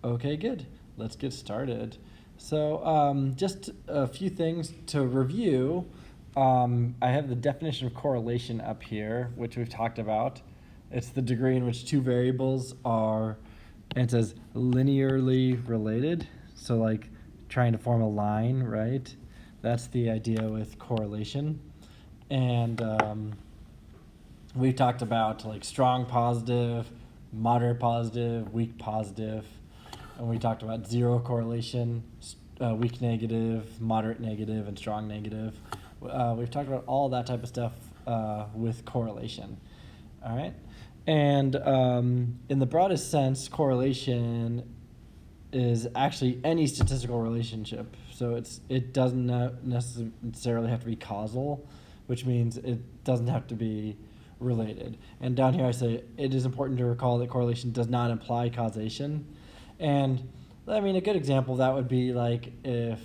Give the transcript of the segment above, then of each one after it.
Okay, good. Let's get started. So, just a few things to review. I have the definition of correlation up here, which we've talked about. It's the degree in which two variables are, and it says linearly related. So, like trying to form a line, right? That's the idea with correlation. And we've talked about like strong positive, moderate positive, weak positive. And we talked about zero correlation, weak negative, moderate negative, and strong negative. We've talked about all that type of stuff with correlation. All right? And in the broadest sense, correlation is actually any statistical relationship. So it doesn't necessarily have to be causal, which means it doesn't have to be related. And down here I say it is important to recall that correlation does not imply causation. And I mean, a good example of that would be like if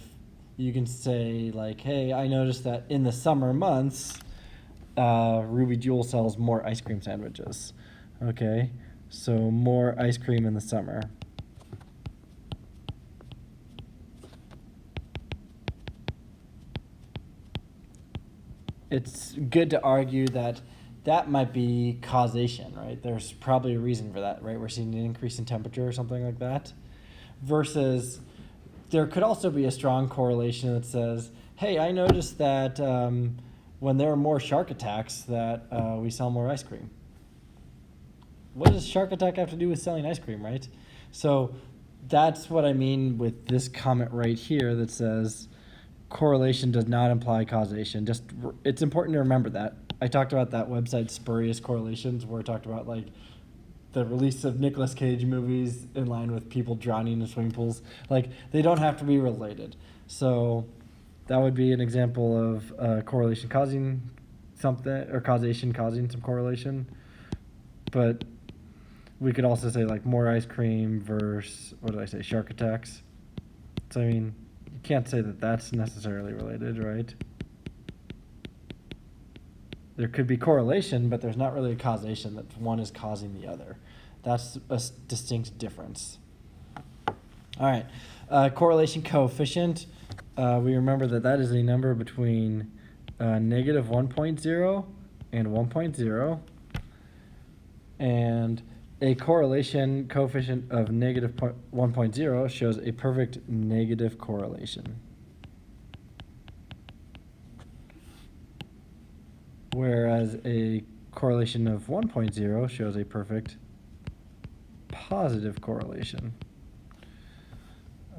you can say like, hey, I noticed that in the summer months, Ruby Jewel sells more ice cream sandwiches. Okay, so more ice cream in the summer. It's good to argue that that might be causation, right? There's probably a reason for that, right? We're seeing an increase in temperature or something like that. Versus there could also be a strong correlation that says, hey, I noticed that when there are more shark attacks that we sell more ice cream. What does shark attack have to do with selling ice cream, right? So that's what I mean with this comment right here that says correlation does not imply causation. Just it's important to remember that. I talked about that website Spurious Correlations, where I talked about like the release of Nicolas Cage movies in line with people drowning in swimming pools. Like they don't have to be related. So that would be an example of correlation causing something, or causation causing some correlation. But we could also say like more ice cream versus, what did I say, shark attacks. So I mean, you can't say that that's necessarily related, right? There could be correlation, but there's not really a causation that one is causing the other. That's a distinct difference. All right, correlation coefficient. We remember that that is a number between negative 1.0 and 1.0. And a correlation coefficient of negative 1.0 shows a perfect negative correlation. Whereas a correlation of 1.0 shows a perfect positive correlation.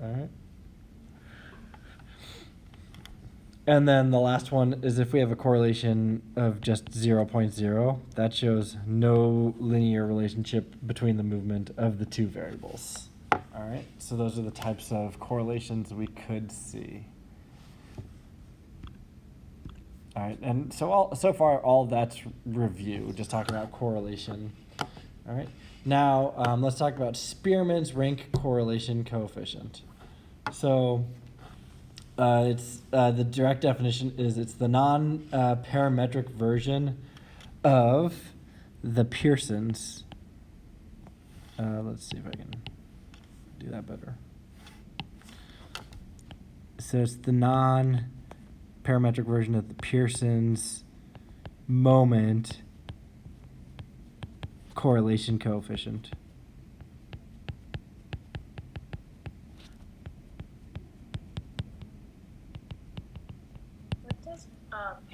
All right. And then the last one is if we have a correlation of just 0.0, that shows no linear relationship between the movement of the two variables. All right, so those are the types of correlations we could see. All right, and so far all that's review, just talking about correlation. All right, now let's talk about Spearman's rank correlation coefficient. So it's the direct definition is it's the non-parametric version of the Pearson's. Let's see if I can do that better. So it's the non-parametric version of the Pearson's moment correlation coefficient. What does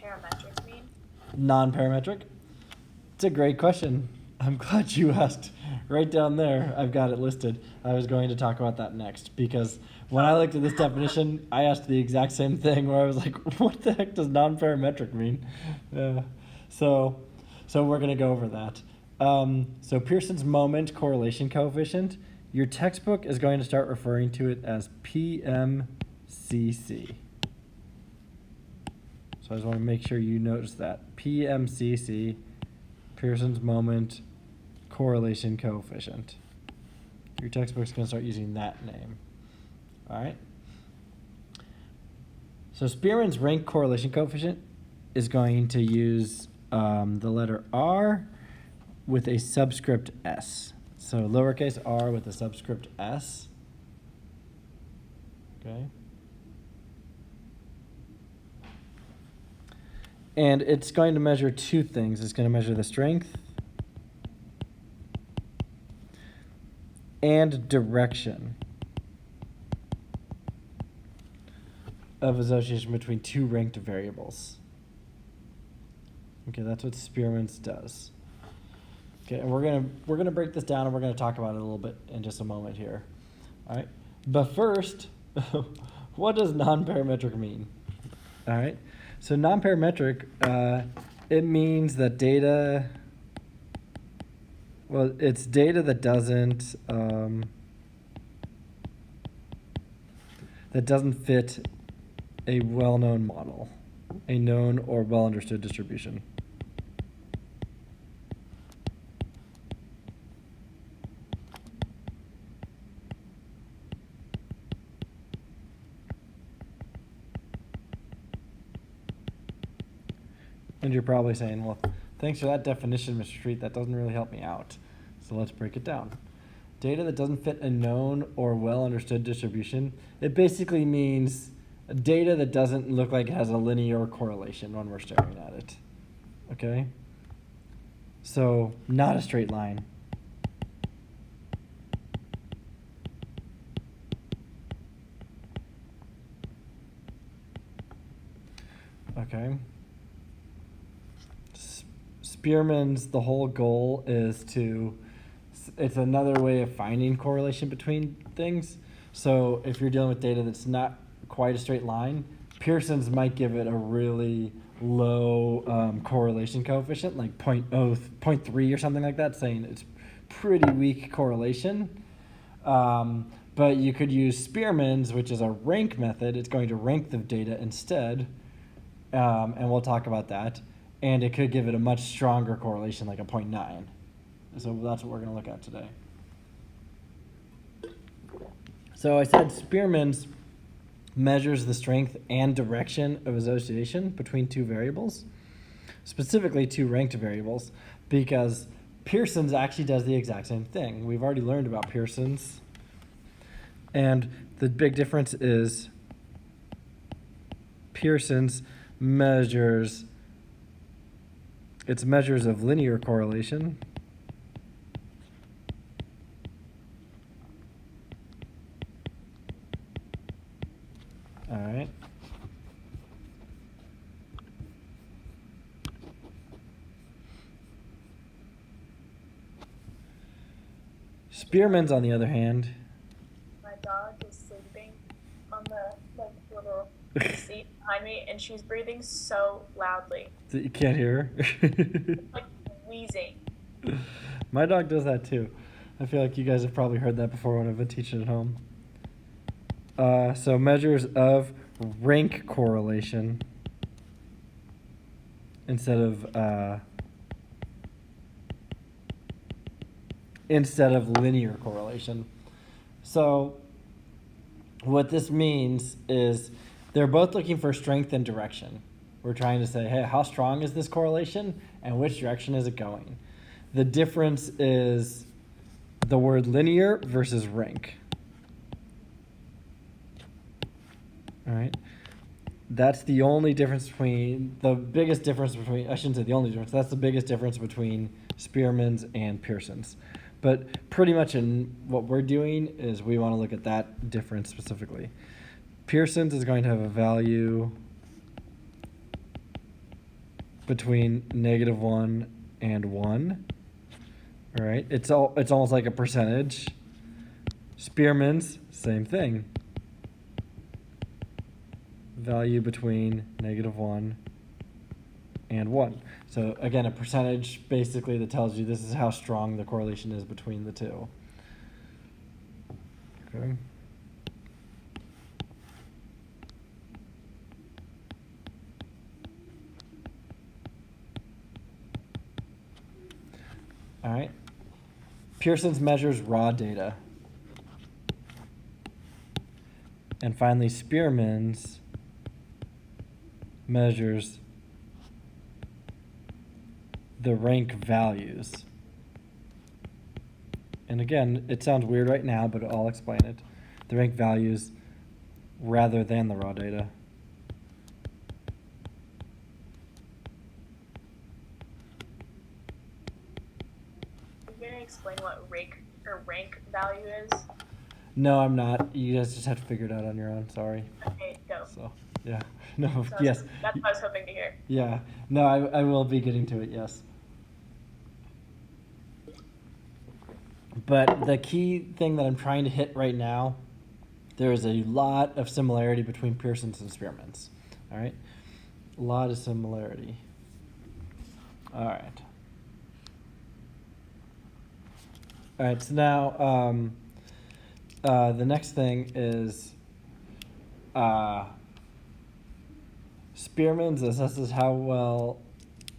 parametric mean? Non-parametric? It's a great question. I'm glad you asked. Right down there, I've got it listed. I was going to talk about that next because when I looked at this definition, I asked the exact same thing where I was like, what the heck does non-parametric mean? So we're going to go over that. So Pearson's moment correlation coefficient, your textbook is going to start referring to it as PMCC. So I just want to make sure you notice that. PMCC, Pearson's moment correlation coefficient. Your textbook's going to start using that name. All right? So Spearman's rank correlation coefficient is going to use the letter R with a subscript S. So lowercase r with a subscript S. Okay. And it's going to measure two things. It's going to measure the strength and direction of association between two ranked variables. Okay, that's what Spearman's does. Okay, and we're gonna break this down and we're gonna talk about it a little bit in just a moment here. All right, but first, what does non-parametric mean? All right, so non-parametric, it means that data. Well, it's data that doesn't fit a well-known model, a known or well-understood distribution. And you're probably saying, well, thanks for that definition, Mr. Street. That doesn't really help me out. So let's break it down. Data that doesn't fit a known or well-understood distribution, it basically means data that doesn't look like it has a linear correlation when we're staring at it. Okay? So, not a straight line. Okay? Spearman's, the whole goal is it's another way of finding correlation between things. So if you're dealing with data that's not quite a straight line, Pearson's might give it a really low correlation coefficient, like 0.3 or something like that, saying it's pretty weak correlation. But you could use Spearman's, which is a rank method. It's going to rank the data instead, and we'll talk about that. And it could give it a much stronger correlation, like a 0.9. So that's what we're going to look at today. So I said Spearman's measures the strength and direction of association between two variables, specifically two ranked variables, because Pearson's actually does the exact same thing. We've already learned about Pearson's. And the big difference is Pearson's measures of linear correlation. All right. Spearman's, on the other hand. My dog is sleeping on the little seat behind me, and she's breathing so loudly. That you can't hear her? Like wheezing. My dog does that too. I feel like you guys have probably heard that before when I've been teaching at home. So measures of rank correlation instead of linear correlation. So what this means is they're both looking for strength and direction. We're trying to say, hey, how strong is this correlation and which direction is it going? The difference is the word linear versus rank. All right. That's the only difference between, I shouldn't say the only difference, that's the biggest difference between Spearman's and Pearson's. But pretty much in what we're doing is we want to look at that difference specifically. Pearson's is going to have a value between -1 and 1. All right. It's almost like a percentage. Spearman's, same thing. Value between -1 and 1. So again, a percentage basically that tells you this is how strong the correlation is between the two. Okay. All right. Pearson's measures raw data. And finally, Spearman's measures the rank values. And again, it sounds weird right now, but I'll explain it. The rank values rather than the raw data. Are you gonna explain what rank value is? No, I'm not. You guys just have to figure it out on your own. Sorry. Okay, go. So, yeah. No, So yes. that's what I was hoping to hear. Yeah. No, I will be getting to it, yes. But the key thing that I'm trying to hit right now, there is a lot of similarity between Pearson's and Spearman's. All right? A lot of similarity. All right. All right, so now the next thing is Spearman's assesses how well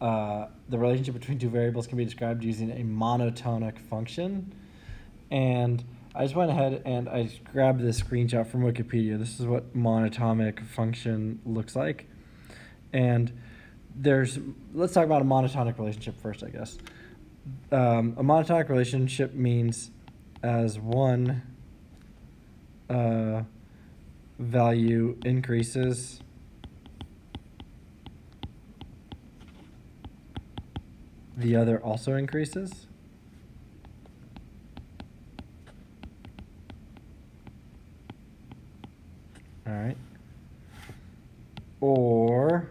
the relationship between two variables can be described using a monotonic function. And I just went ahead and I grabbed this screenshot from Wikipedia. This is what monotonic function looks like. And let's talk about a monotonic relationship first, I guess. A monotonic relationship means as one value increases, the other also increases. All right. Or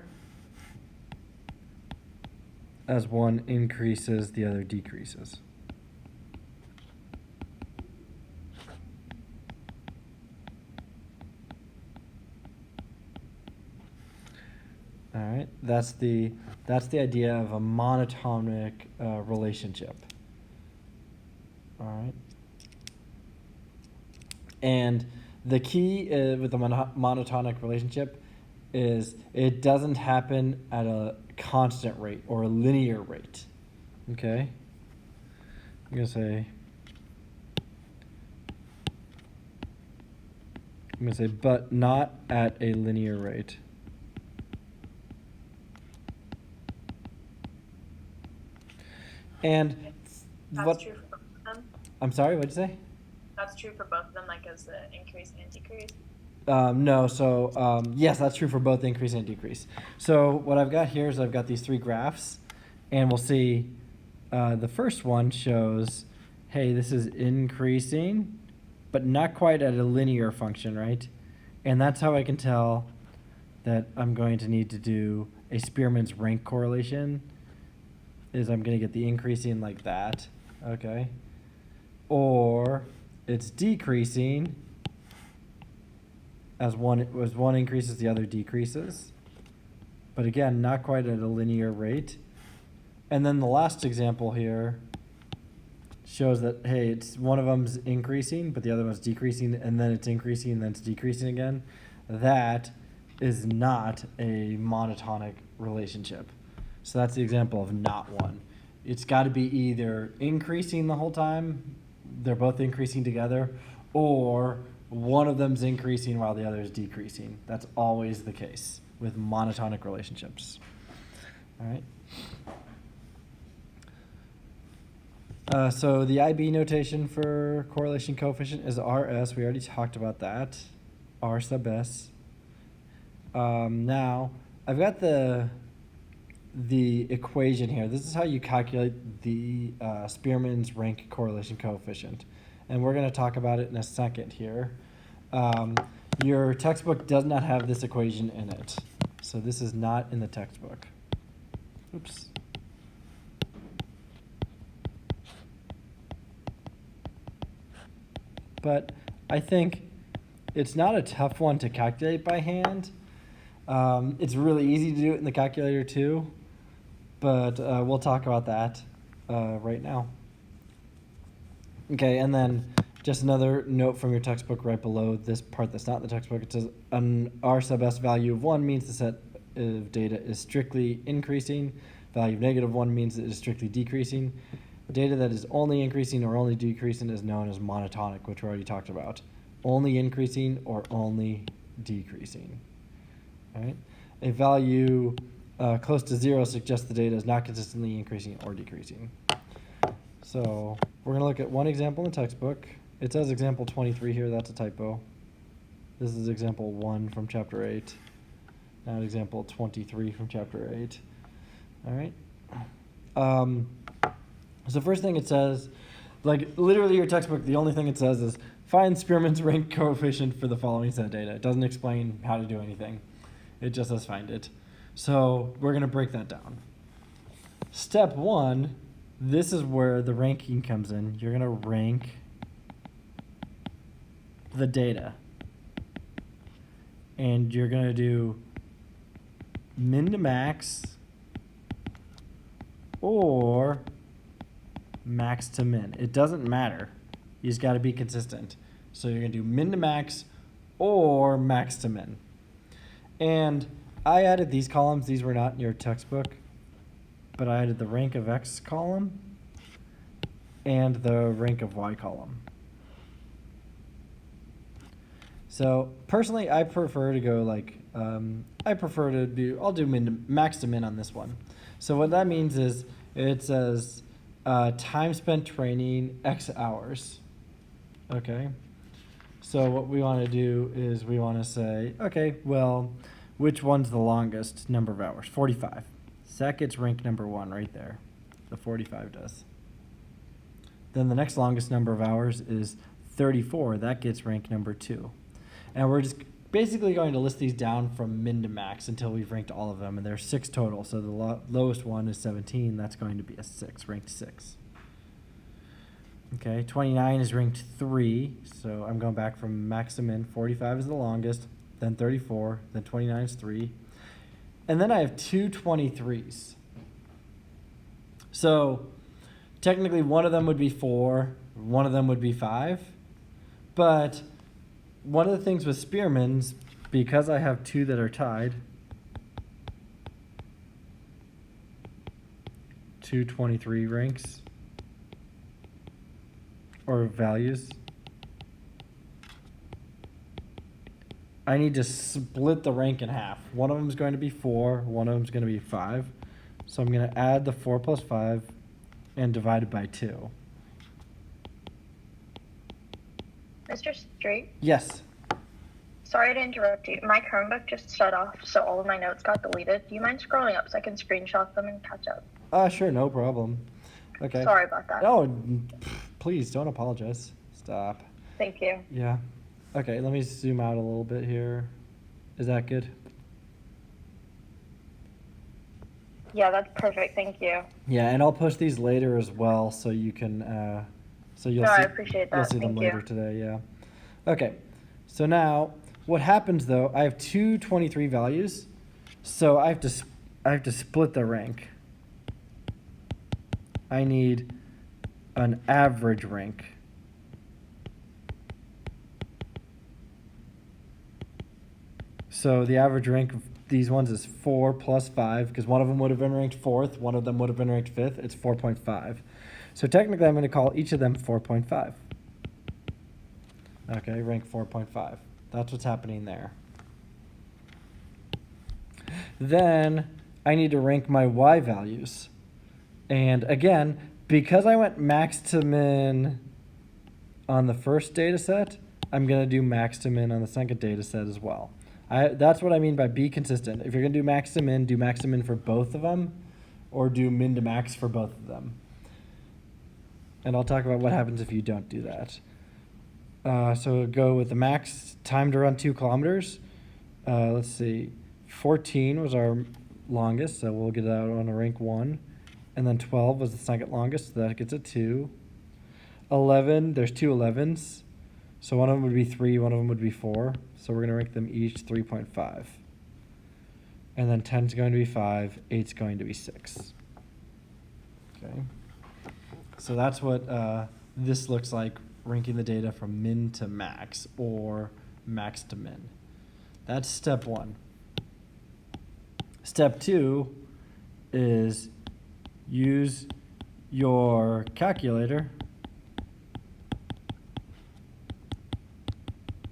as one increases, the other decreases. All right, that's the idea of a monotonic relationship. All right, and the key with the monotonic relationship is it doesn't happen at a constant rate or a linear rate. Okay, I'm gonna say, but not at a linear rate. And That's true for both of them? I'm sorry, what'd you say? That's true for both of them, like as the increase and decrease? No, so yes, that's true for both increase and decrease. So what I've got here is I've got these three graphs, and we'll see the first one shows, hey, this is increasing, but not quite at a linear function, right? And that's how I can tell that I'm going to need to do a Spearman's rank correlation, is I'm going to get the increasing like that, okay? Or it's decreasing as one increases, the other decreases. But again, not quite at a linear rate. And then the last example here shows that, hey, it's one of them's increasing, but the other one's decreasing, and then it's increasing, and then it's decreasing again. That is not a monotonic relationship. So that's the example of not one. It's got to be either increasing the whole time, they're both increasing together, or one of them's increasing while the other is decreasing. That's always the case with monotonic relationships. All right. So the IB notation for correlation coefficient is RS. We already talked about that. R sub S. Now, I've got the equation here. This is how you calculate the Spearman's rank correlation coefficient. And we're going to talk about it in a second here. Your textbook does not have this equation in it. So this is not in the textbook. Oops. But I think it's not a tough one to calculate by hand. It's really easy to do it in the calculator too. But we'll talk about that right now. Okay, and then just another note from your textbook right below this part that's not in the textbook. It says an R sub S value of 1 means the set of data is strictly increasing. Value of negative 1 means it is strictly decreasing. Data that is only increasing or only decreasing is known as monotonic, which we already talked about. Only increasing or only decreasing. All right? A value close to 0 suggests the data is not consistently increasing or decreasing. So we're going to look at one example in the textbook. It says example 23 here. That's a typo. This is example 1 from chapter 8. Now example 23 from chapter 8. All right. So first thing it says, like literally your textbook, the only thing it says is find Spearman's rank coefficient for the following set of data. It doesn't explain how to do anything. It just says find it. So we're going to break that down. Step 1, this is where the ranking comes in. You're going to rank the data. And you're going to do min to max or max to min. It doesn't matter. You just got to be consistent. So you're going to do min to max or max to min. And I added these columns. These were not in your textbook, but I added the rank of X column and the rank of Y column. So personally, I prefer to go like, I'll do max to min on this one. So what that means is it says time spent training X hours. Okay. So what we want to do is we want to say, okay, well, which one's the longest number of hours? 45. So that gets rank number 1 right there. The 45 does. Then the next longest number of hours is 34. That gets rank number 2. And we're just basically going to list these down from min to max until we've ranked all of them. And there's 6 total. So the lowest one is 17. That's going to be a 6, ranked 6. Okay, 29 is ranked 3. So I'm going back from max to min. 45 is the longest, then 34, then 29 is 3. And then I have 2 23s. So technically one of them would be 4, one of them would be 5. But one of the things with Spearman's, because I have 2 that are tied, 2 23 ranks or values, I need to split the rank in half. One of them is going to be 4, one of them is going to be 5. So I'm going to add the 4 plus 5 and divide it by 2. Mr. Street? Yes. Sorry to interrupt you. My Chromebook just shut off, so all of my notes got deleted. Do you mind scrolling up so I can screenshot them and catch up? Sure, no problem. Okay. Sorry about that. Oh, please don't apologize. Stop. Thank you. Yeah. Okay, let me zoom out a little bit here. Is that good? Yeah, that's perfect. Thank you. Yeah, and I'll post these later as well, so you can. So you'll No, see. I appreciate that. You'll see them Thank later you. today. Yeah. Okay. So now, what happens though? I have 2 23 values, so I have to split the rank. I need an average rank. So the average rank of these ones is 4 plus 5, because one of them would have been ranked 4th, one of them would have been ranked 5th. It's 4.5. So technically, I'm going to call each of them 4.5. Okay, rank 4.5. That's what's happening there. Then I need to rank my Y values. And again, because I went max to min on the first data set, I'm going to do max to min on the second data set as well. That's what I mean by be consistent. If you're going to do max to min for both of them, or do min to max for both of them. And I'll talk about what happens if you don't do that. So go with the max time to run 2 kilometers. Let's see, 14 was our longest, so we'll get it out on a rank 1. And then 12 was the second longest, so that gets a 2. 11, there's 2 11s. So one of them would be 3, one of them would be 4. So we're going to rank them each 3.5. And then 10 is going to be 5, 8 is going to be 6. Okay. So that's what this looks like, ranking the data from min to max or max to min. That's step 1. Step 2 is use your calculator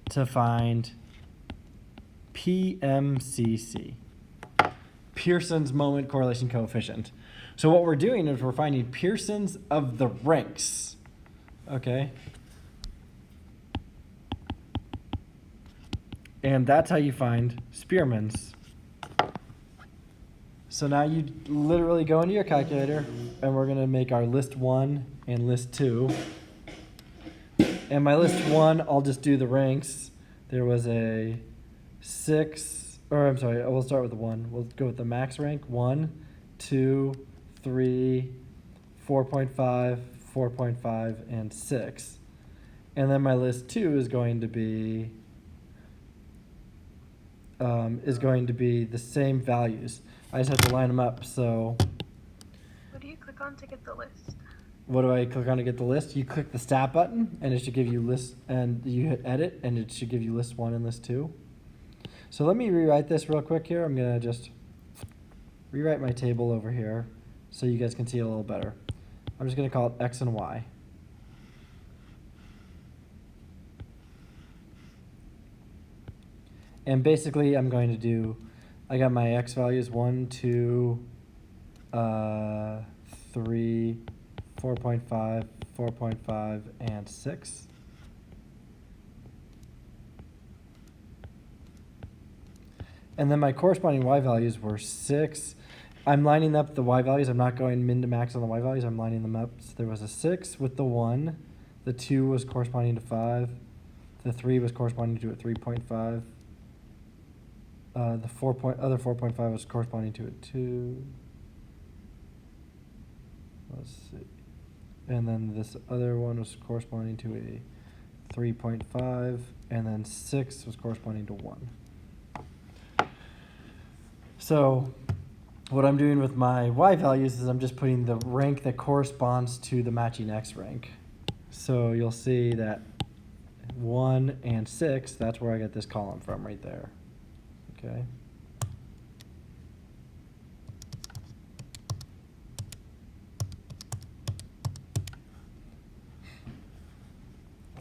to find PMCC, Pearson's Moment Correlation Coefficient. So what we're doing is we're finding Pearson's of the ranks, okay? And that's how you find Spearman's. So now you literally go into your calculator, and we're going to make our list 1 and list 2. And my list 1, I'll just do the ranks. There was a 6, or I'm sorry, we'll start with the 1. We'll go with the max rank, 1, 2, 3, 4.5, 4.5, and 6. And then my list 2 is going to be the same values. I just have to line them up. So What do you click on to get the list? what do I click on to get the list? You click the stat button, and it should give you list, and you hit edit, and it should give you list 1 and list 2. So let me rewrite this real quick here. I'm gonna just rewrite my table over here so you guys can see it a little better. I'm just gonna call it X and Y. And basically I'm going to do, I got my X values 1, 2, 3, 4.5, 4.5, and 6. And then my corresponding Y values were 6. I'm lining up the Y values. I'm not going min to max on the Y values. I'm lining them up. So there was a 6 with the 1. The 2 was corresponding to 5. The 3 was corresponding to a 3.5. The other 4.5 was corresponding to a 2. Let's see. And then this other one was corresponding to a 3.5. And then 6 was corresponding to 1. So what I'm doing with my Y values is I'm just putting the rank that corresponds to the matching X rank. So you'll see that 1 and 6, that's where I get this column from right there. Okay.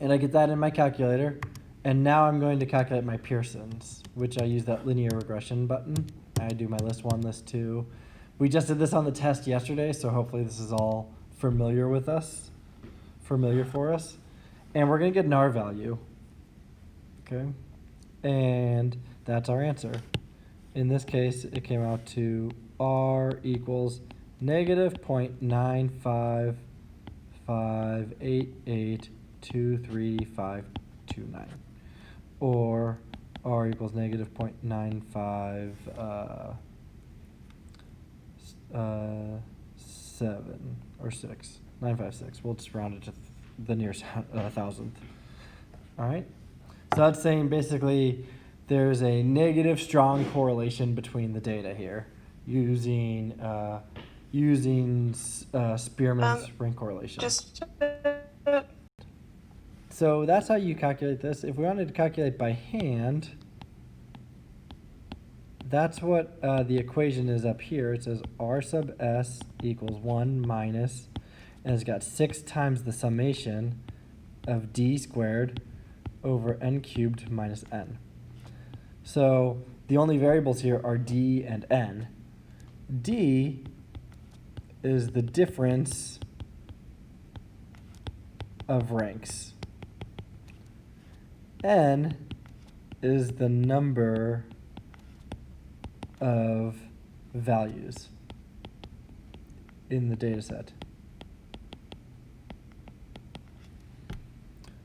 And I get that in my calculator. And now I'm going to calculate my Pearsons, which I use that linear regression button. I do my list 1, list 2. We just did this on the test yesterday, so hopefully this is all familiar for us. And we're going to get an R value. Okay. And that's our answer. In this case, it came out to R equals negative 0.955882359. Or R equals negative 0.957 or 6. 956. We'll just round it to the nearest thousandth. All right. So that's saying basically there's a negative strong correlation between the data here using Spearman's rank correlation. So that's how you calculate this. If we wanted to calculate by hand, that's what the equation is up here. It says R sub S equals 1 minus, and it's got 6 times the summation of D squared over N cubed minus N. So the only variables here are D and N. D is the difference of ranks. N is the number of values in the data set.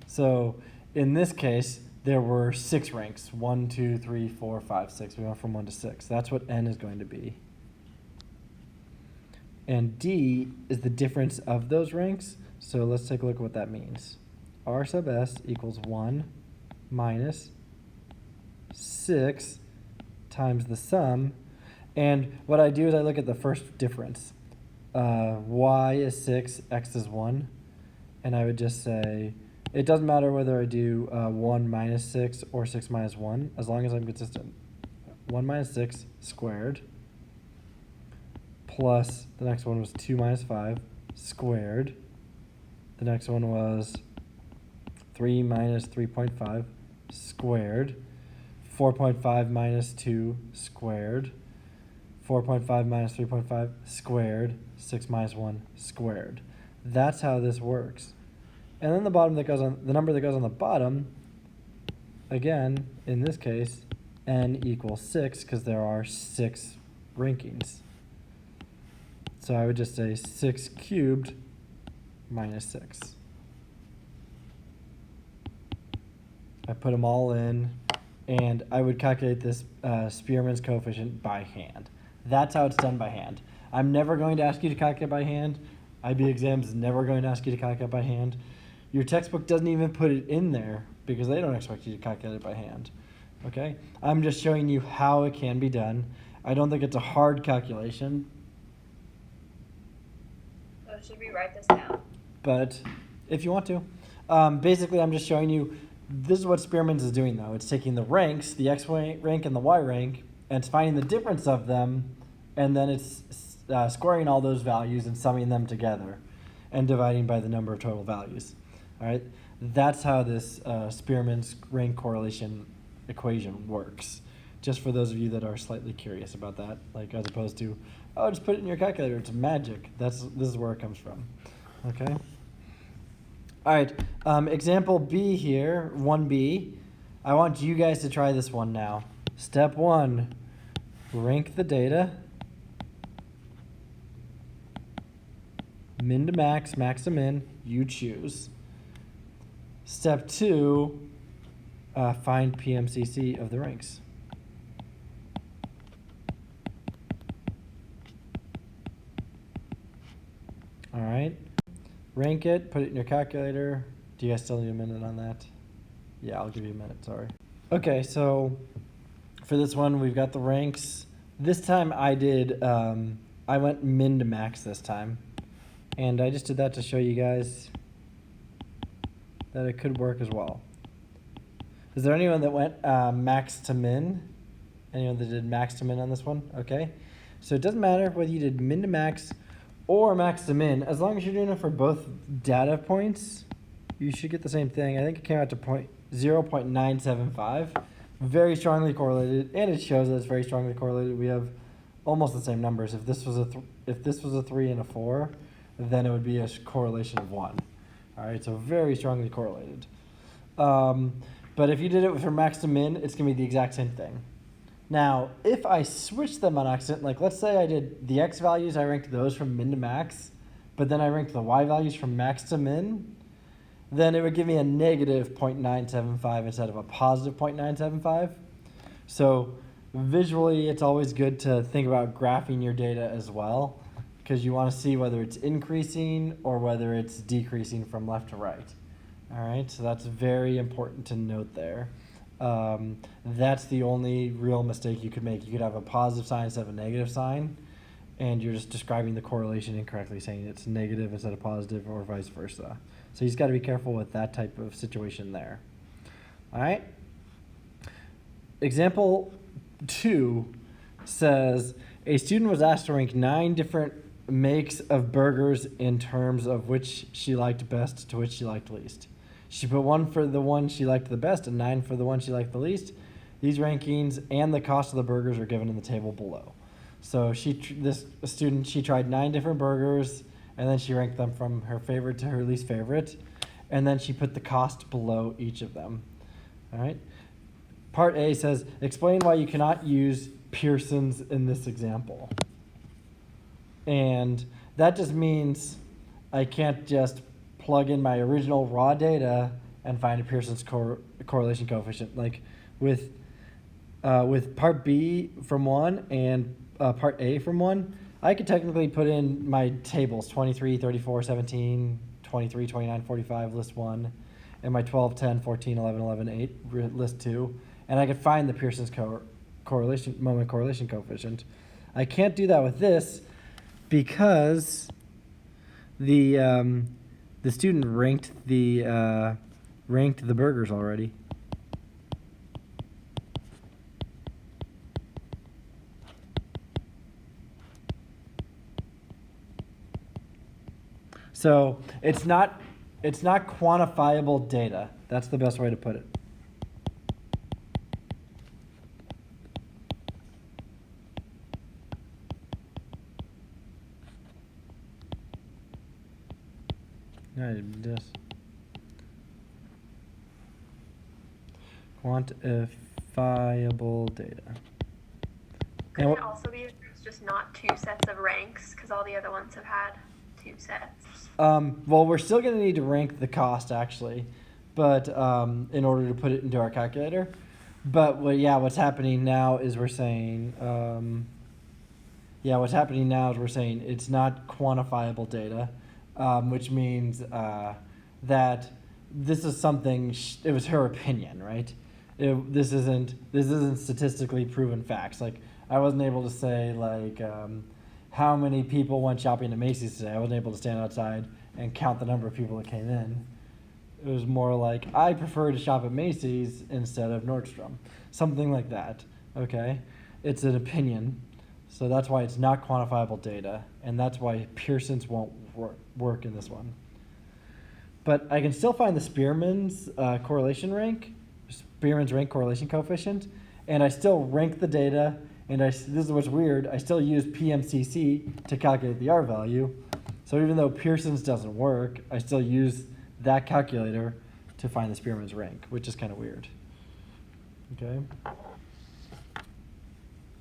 So in this case, there were 6 ranks. 1, 2, 3, 4, 5, 6. We went from 1 to 6. That's what N is going to be. And D is the difference of those ranks. So let's take a look at what that means. R sub S equals 1 minus 6 times the sum. And what I do is I look at the first difference. Y is 6, X is 1. And I would just say, it doesn't matter whether I do 1 minus 6 or 6 minus 1, as long as I'm consistent. 1 minus 6 squared plus the next one was 2 minus 5 squared. The next one was 3 minus 3.5 squared. 4.5 minus 2 squared. 4.5 minus 3.5 squared. 6 minus 1 squared. That's how this works. And then the number that goes on the bottom again, in this case, n equals 6 because there are 6 rankings. So I would just say 6 cubed minus 6. I put them all in, and I would calculate this Spearman's coefficient by hand. That's how it's done by hand. I'm never going to ask you to calculate by hand. IB exams is never going to ask you to calculate by hand. Your textbook doesn't even put it in there because they don't expect you to calculate it by hand. Okay? I'm just showing you how it can be done. I don't think it's a hard calculation. So should we write this down? But if you want to. Basically, I'm just showing you, this is what Spearman's is doing though. It's taking the ranks, the X rank and the Y rank, and it's finding the difference of them, and then it's squaring all those values and summing them together and dividing by the number of total values. All right, that's how this Spearman's rank correlation equation works. Just for those of you that are slightly curious about that, like as opposed to, oh, just put it in your calculator, it's magic. This is where it comes from. Okay. All right, example B here, 1B. I want you guys to try this one now. Step 1, rank the data. Min to max, max to min, you choose. Step 2, find PMCC of the ranks. All right, rank it, put it in your calculator. Do you guys still need a minute on that? Yeah, I'll give you a minute, sorry. Okay, so for this one, we've got the ranks. This time I went min to max this time. And I just did that to show you guys that it could work as well. Is there anyone that went max to min? Anyone that did max to min on this one? Okay. So it doesn't matter whether you did min to max or max to min. As long as you're doing it for both data points, you should get the same thing. I think it came out to 0.975. Very strongly correlated, and it shows that it's very strongly correlated. We have almost the same numbers. If this was a 3 and a 4, then it would be a correlation of 1. All right, so very strongly correlated. But if you did it for max to min, it's going to be the exact same thing. Now, if I switch them on accident, like let's say I did the X values, I ranked those from min to max, but then I ranked the Y values from max to min, then it would give me a negative 0.975 instead of a positive 0.975. So visually, it's always good to think about graphing your data as well, because you want to see whether it's increasing or whether it's decreasing from left to right. All right, so that's very important to note there. That's the only real mistake you could make. You could have a positive sign instead of a negative sign, and you're just describing the correlation incorrectly, saying it's negative instead of positive or vice versa. So you just got to be careful with that type of situation there. All right. Example 2 says a student was asked to rank 9 different makes of burgers in terms of which she liked best to which she liked least. She put 1 for the one she liked the best and 9 for the one she liked the least. These rankings and the cost of the burgers are given in the table below. So this student, she tried 9 different burgers, and then she ranked them from her favorite to her least favorite, and then she put the cost below each of them. All right. Part A says, explain why you cannot use Pearson's in this example. And that just means I can't just plug in my original raw data and find a Pearson's correlation coefficient. Like with part B from 1 and part A from 1, I could technically put in my tables 23, 34, 17, 23, 29, 45, list 1, and my 12, 10, 14, 11, 11, 8, list 2, and I could find the Pearson's moment correlation coefficient. I can't do that with this because the student ranked the burgers already. So it's not quantifiable data. That's the best way to put it. Quantifiable data. Could And it also be that there's just not two sets of ranks because all the other ones have had two sets? well, we're still going to need to rank the cost actually, but in order to put it into our calculator. But what's happening now is we're saying, it's not quantifiable data, which means that this is something. It was her opinion, right? This isn't statistically proven facts. Like I wasn't able to say like how many people went shopping at Macy's today. I wasn't able to stand outside and count the number of people that came in. It was more like I prefer to shop at Macy's instead of Nordstrom, something like that. Okay, it's an opinion, so that's why it's not quantifiable data, and that's why Pearson's won't work in this one. But I can still find the Spearman's correlation rank, Spearman's rank correlation coefficient, and I still rank the data. And this is what's weird. I still use PMCC to calculate the R value. So even though Pearson's doesn't work, I still use that calculator to find the Spearman's rank, which is kind of weird. Okay.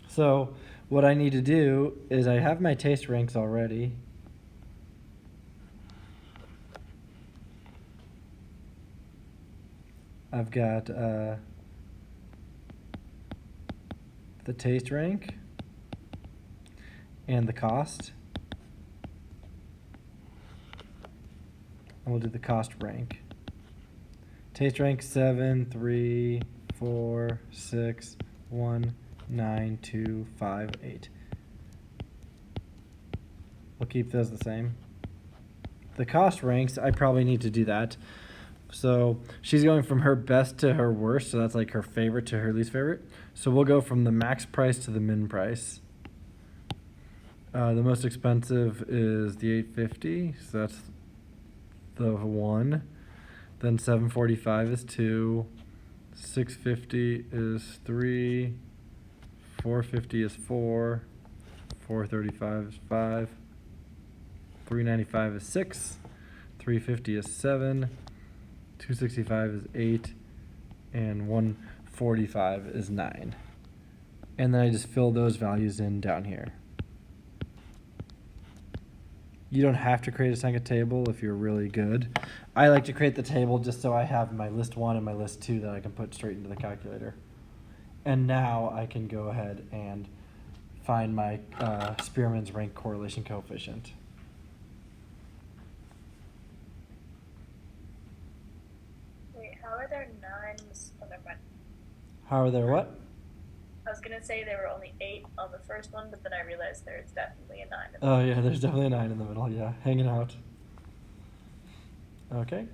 So what I need to do is I have my taste ranks already. I've got the taste rank and the cost. And we'll do the cost rank. Taste rank 7, 3, 4, 6, 1, 9, 2, 5, 8. We'll keep those the same. The cost ranks, I probably need to do that. So she's going from her best to her worst, so that's like her favorite to her least favorite. So we'll go from the max price to the min price. The most expensive is the $8.50, so that's the 1. Then $7.45 is 2. $6.50 is 3. $4.50 is 4. $4.35 is 5. $3.95 is 6. $3.50 is 7. $2.65 is 8. And $1.45 is 9. And then I just fill those values in down here. You don't have to create a second table if you're really good. I like to create the table just so I have my list 1 and my list 2 that I can put straight into the calculator. And now I can go ahead and find my Spearman's rank correlation coefficient. Wait, how are there 9s? Oh, never mind. How are there what? I was gonna say there were only 8 on the first one, but then I realized there's definitely a 9 in the Oh yeah, there's definitely a 9 in the middle, yeah, hanging out. Okay.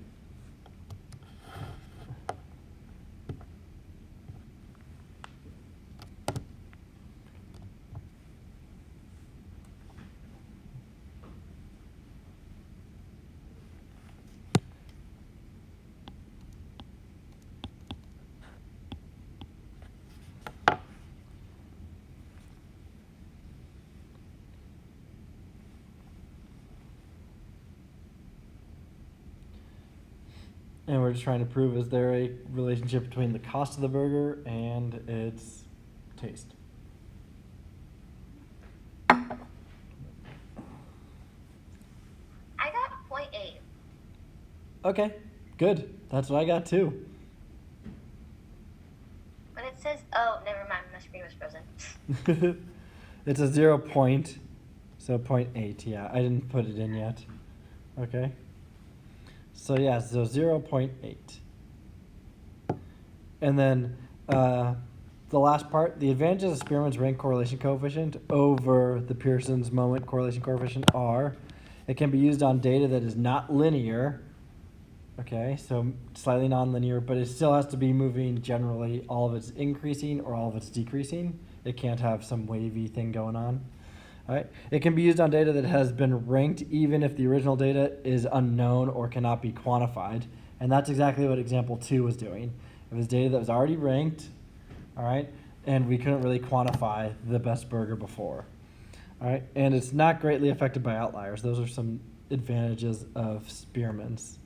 And we're just trying to prove, is there a relationship between the cost of the burger and its taste? I got 0.8. Okay, good. That's what I got too. But it says, oh, never mind, my screen was frozen. It's a 0 point, so 0.8, yeah. I didn't put it in yet. Okay. So yeah, so 0.8. And then the last part, the advantages of Spearman's rank correlation coefficient over the Pearson's moment correlation coefficient are, it can be used on data that is not linear. Okay, so slightly nonlinear, but it still has to be moving generally. All of it's increasing or all of it's decreasing. It can't have some wavy thing going on. All right. It can be used on data that has been ranked even if the original data is unknown or cannot be quantified. And that's exactly what example 2 was doing. It was data that was already ranked, all right, and we couldn't really quantify the best burger before. All right, and it's not greatly affected by outliers. Those are some advantages of Spearman's.